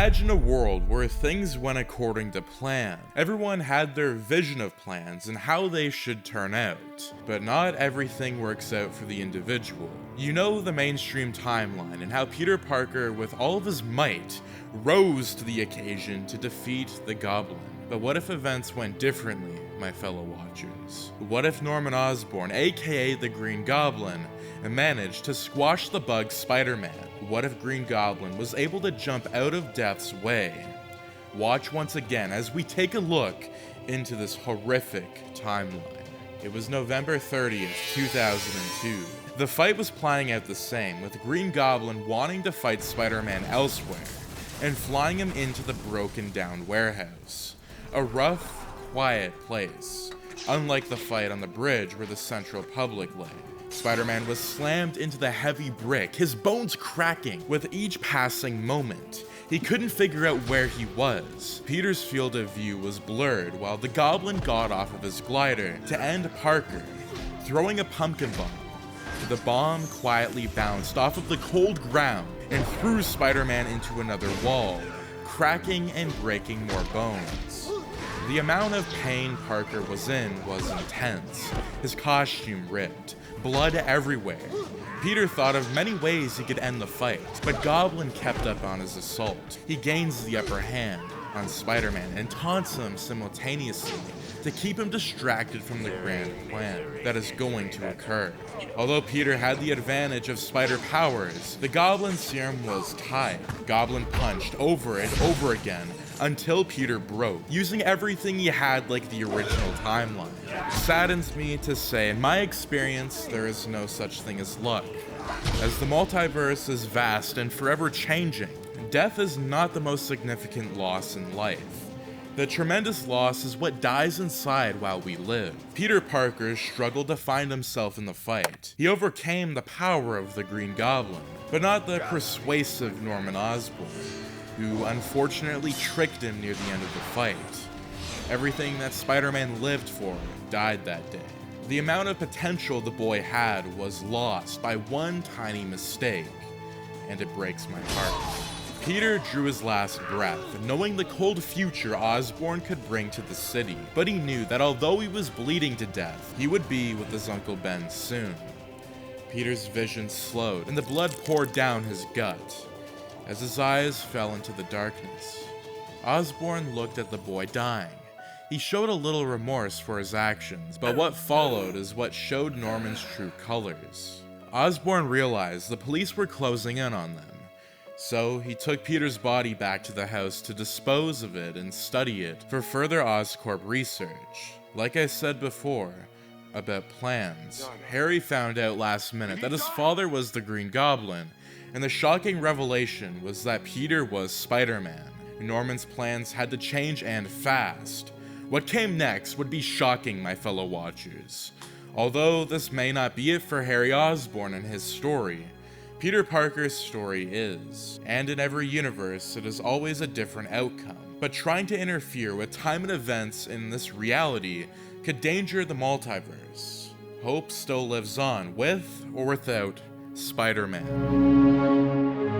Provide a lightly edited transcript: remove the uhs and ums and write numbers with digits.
Imagine a world where things went according to plan. Everyone had their vision of plans and how they should turn out, but not everything works out for the individual. You know the mainstream timeline and how Peter Parker, with all of his might, rose to the occasion to defeat the Goblin. But what if events went differently, my fellow watchers? What if Norman Osborn, aka the Green Goblin, managed to squash the bug Spider-Man? What if Green Goblin was able to jump out of death's way? Watch once again as we take a look into this horrific timeline. It was November 30th, 2002. The fight was playing out the same, with Green Goblin wanting to fight Spider-Man elsewhere and flying him into the broken down warehouse. A rough, quiet place, unlike the fight on the bridge where the central public lay. Spider-Man was slammed into the heavy brick, his bones cracking with each passing moment. He couldn't figure out where he was. Peter's field of view was blurred while the Goblin got off of his glider to end Parker, throwing a pumpkin bomb. The bomb quietly bounced off of the cold ground and threw Spider-Man into another wall, cracking and breaking more bones. The amount of pain Parker was in was intense. His costume ripped, blood everywhere. Peter thought of many ways he could end the fight, but Goblin kept up on his assault. He gains the upper hand on Spider-Man and taunts him simultaneously to keep him distracted from the grand plan that is going to occur. Although Peter had the advantage of spider powers, the Goblin's serum was tied. Goblin punched over and over again until Peter broke, using everything he had like the original timeline. Saddens me to say, in my experience, there is no such thing as luck. As the multiverse is vast and forever changing, death is not the most significant loss in life. The tremendous loss is what dies inside while we live. Peter Parker struggled to find himself in the fight. He overcame the power of the Green Goblin, but not the persuasive Norman Osborn, who unfortunately tricked him near the end of the fight. Everything that Spider-Man lived for died that day. The amount of potential the boy had was lost by one tiny mistake, and it breaks my heart. Peter drew his last breath, knowing the cold future Osborn could bring to the city, but he knew that although he was bleeding to death, he would be with his Uncle Ben soon. Peter's vision slowed, and the blood poured down his gut as his eyes fell into the darkness. Osborn looked at the boy dying. He showed a little remorse for his actions, but what followed is what showed Norman's true colors. Osborn realized the police were closing in on them, so he took Peter's body back to the house to dispose of it and study it for further Oscorp research. Like I said before, about plans, Harry found out last minute that his father was the Green Goblin, and the shocking revelation was that Peter was Spider-Man. Norman's plans had to change, and fast. What came next would be shocking, my fellow watchers. Although this may not be it for Harry Osborn and his story, Peter Parker's story is. And in every universe, it is always a different outcome. But trying to interfere with time and events in this reality could danger the multiverse. Hope still lives on, with or without Spider-Man.